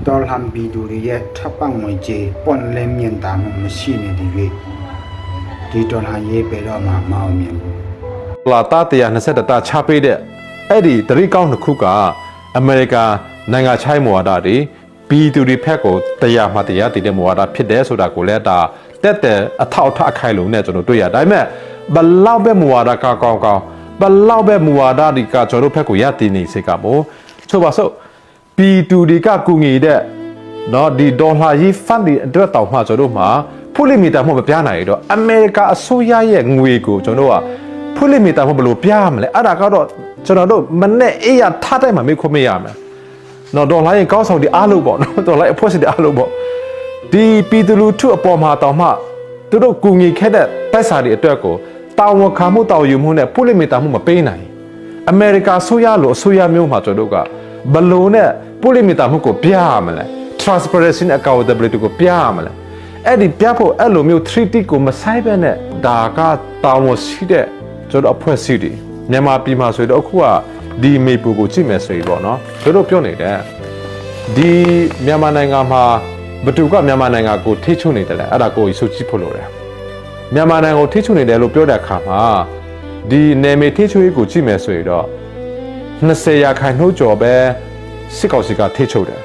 တော်လှန်ပြည်သူတွေရဲ့ထပ်ပံ့ငွေကြေးပွန်လင်းမြင့်တာမှုမရှိနေတဲ့၍ဒီတော်လှန်ရေးပဲတော့မှမအောင်မြင်ဘူး လာတာ120တာချပေးတဲ့အဲ့ဒီတရိကောင်းတစ်ခုကအမေရိကန်နိုင်ငံခြားမူဝါဒတွေပြည်သူတွေဖက်ကိုတရားမှတရားတည်တဲ့မူဝါဒဖြစ်တယ်ဆိုတာကိုလည်းဒါတက်တဲ့အထောက်အထားအခိုင်လုံးနဲ့ကျွန်တော်တွေ့ရဒါပေမဲ့ဘလောက်ပဲမူဝါဒကောင်းကောင်းဘလောက်ပဲမူဝါဒတွေကကျွန်တော်တို့ဖက်ကိုရတည်နေစေကမို့ဆိုပါစို့ပြည်သူတွေကကူညီတဲ့နော်ဒီဒေါ်လာကြီးဖန်ဒီအတွက်တောင်မှကျွန်တော်တို့မှာဖွလိမီတာမှမပြနိုင်တော့အမေရိကန်အစိုးရရဲ့ငွေကိုကျွန်တော်တို့ကဖွလိမီတာမှဘယ်လိုပြရမလဲအဲ့ဒါကတော့ကျွန်တော်တို့မနဲ့အေးရထားတိုင်းမှာမေးခွန်းမရမယ်နော်ဒေါ်လာရင်ကောင်းဆောင်ဒီအားလို့ပေါ့နော်ဒေါ်လာအဖွဲ့အစည်းအားလို့ပေါ့ဒီပြည်သူလူထုအပေါ်မှာတောင်မှသူတို့ကူညီခဲ့တဲ့တိုက်စာတွေအတွက်ကိုတာဝန်ခံမှုတာဝန်ယူမှုနဲ့ဖွလိမီတာမှုမပေးနိုင်အမေရိကန်အစိုးရလိုအစိုးရမျိုးမှာကျွန်တော်တို့ကဘလို့နဲ့ဖွလိမီတာမှုကိုပြရမလဲ transparency and accountability ကိုပြရမလဲအဲ့ဒီပြဖို့အဲ့လိုမျိုး treaty ကိုမဆိုင်ပဲနဲ့ဒါကတာဝန်ရှိတဲ့ကျွန်တော်အဖွဲ့အစည်းတွေမြန်မာပြည်မှာဆိုတော့အခုကဒီမေပူကိုကြည့်မယ်ဆိုရင်ပေါ့နော်တို့တို့ပြောနေတယ်ဒီမြန်မာနိုင်ငံမှာဘသူကမြန်မာနိုင်ငံကိုထိချုံနေတယ်လေအဲ့ဒါကိုစုကြည့်ဖို့လိုတယ်မြန်မာနိုင်ငံကိုထိချုံနေတယ်လို့ပြောတဲ့အခါမှာဒီနယ်မြေထိချုံရေးကိုကြည့်မယ်ဆိုရင်တော့20ရာခိုင်နှုန်းကျော်ပဲစစ်ကောင်စီကထိချုံတယ်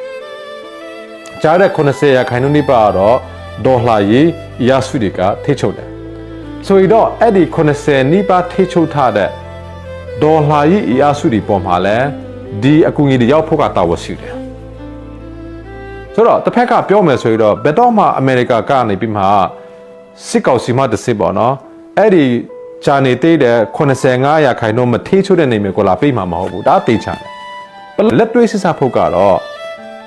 ကြားတဲ့90ရာခိုင်နှုန်းနိပါတော့ဒေါ်လာရေးရစုတွေကထိချုံတယ်ဆိုတော့အဲ့ဒီ90နိပါထိချုံထားတဲ့ဒေါ်လာရေးအစုတွေပေါ်မှာလဲဒီအကူအညီတွေရောက်ဖို့ကတာဝန်ရှိတယ်ဆိုတော့တစ်ဖက်ကပြောမယ်ဆိုတော့ဘယ်တော့မှအမေရိကကနေပြီးမှစစ်ကောင်စီမှတစ်စစ်ပေါ့နော်အဲ့ဒီဂျာနေသေးတဲ့85ရာခိုင်နှုန်းမထိချုံတဲ့နေမျိုးကိုလာပေးမှာမဟုတ်ဘူးဒါတေချာတယ်လက်တွေ့စစ်စားဖို့ကတော့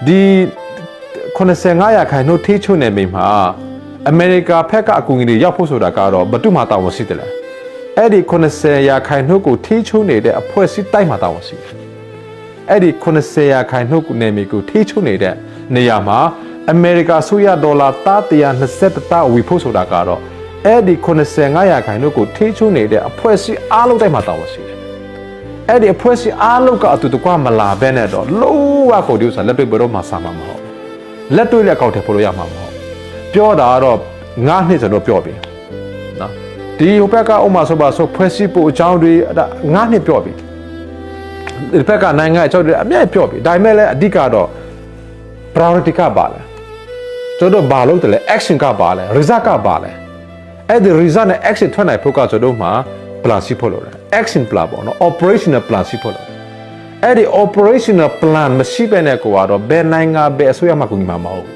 ဒီ85ရာခိုင်နှုန်းထိချုံနေမိမှာအမေရိကဖက်ကအကူအညီတွေရောက်ဖို့ဆိုတာကတော့ဘယ်သူမှတာဝန်ရှိတယ်လားအဲ့ဒီ90ရာခိုင်နှုန်းကိုထိချုံနေတဲ့အဖွဲ့အစည်းတိုက်မှာတာဝန်ရှိတယ်အဲ့ဒီ90ရာခိုင်နှုန်းကိုနေမီကိုထိချုံနေတဲ့နေရာမှာအမေရိကဆိုရဒေါ်လာ120တာဝီဖို့ဆိုတာကတော့အဲ့ဒီ95ရာခိုင်နှုန်းကိုထိချုံနေတဲ့အဖွဲ့အစည်းအားလုံးတိုက်မှာတာဝန်ရှိတယ်အဲ့ဒီအဖွဲ့အစည်းအားလုံးကအတူတကွမလာဘဲနဲ့တော့လုံးဝကိုဒီဥစ္စာလက်တွေ့ဘယ်တော့မှစာမှာမဟုတ်လက်တွေ့လက်ကောက်ထဲပို့လို့ရမှာမဟုတ်ပြောတာကတော့9နှစ်ကျွန်တော်ပြောပြီနော်ဒီဟိုဘက်ကဥမာဆိုပါဆိုဖွဲ့စည်းဖို့အကြောင်းတွေ9နှစ်ပြောပြီဒီဘက်ကနိုင်ငံအကြောင်းတွေအမြဲပြောပြီဒါပေမဲ့လည်းအဓိကတော့ priority ကပါလဲကျွန်တော်ဘာလို့တလဲ action ကပါလဲ result ကပါလဲအဲ့ဒီ result နဲ့ action ထွက်နိုင်ဖို့ကကျွန်တော်မှာ plan ရှိဖို့လိုတယ် action plan ပေါ့နော် operational plan ရှိဖို့လိုတယ်အဲ့ဒီ operational plan မရှိဘဲနဲ့ကိုကတော့ဘယ်နိုင်ငံဘယ်အစိုးရမှကူညီမှာမဟုတ်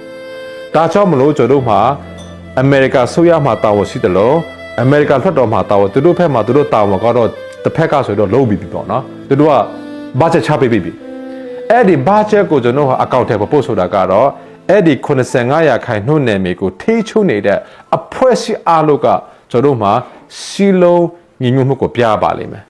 ဒါကြောင့်မလို့ကျွန်တော်မှာအမေရိကန်အစိုးရမှာတာဝန်ရှိတယ်လို့အမေရိကန်ထွက်တော်မှာတာဝန်သူတို့ဖက်မှာသူတို့တာဝန်ကတော့တစ်ဖက်ကဆိုတော့လုံးပြီးပြီပေါ့နော်သူတို့က budget ချပေးပြီအဲ့ဒီ budget ကိုကျွန်တော်ဟာ account ထဲပို့ဆိုတာကတော့အဲ့ဒီ85ရာခိုင်နှုန်းနယ်မြေကိုထိချုံနေတဲ့အဖွဲ့အစည်းအားလုံးကကျွန်တော်မှာစီလုံးညီညွတ်မှုကိုပြပါလိမ့်မယ်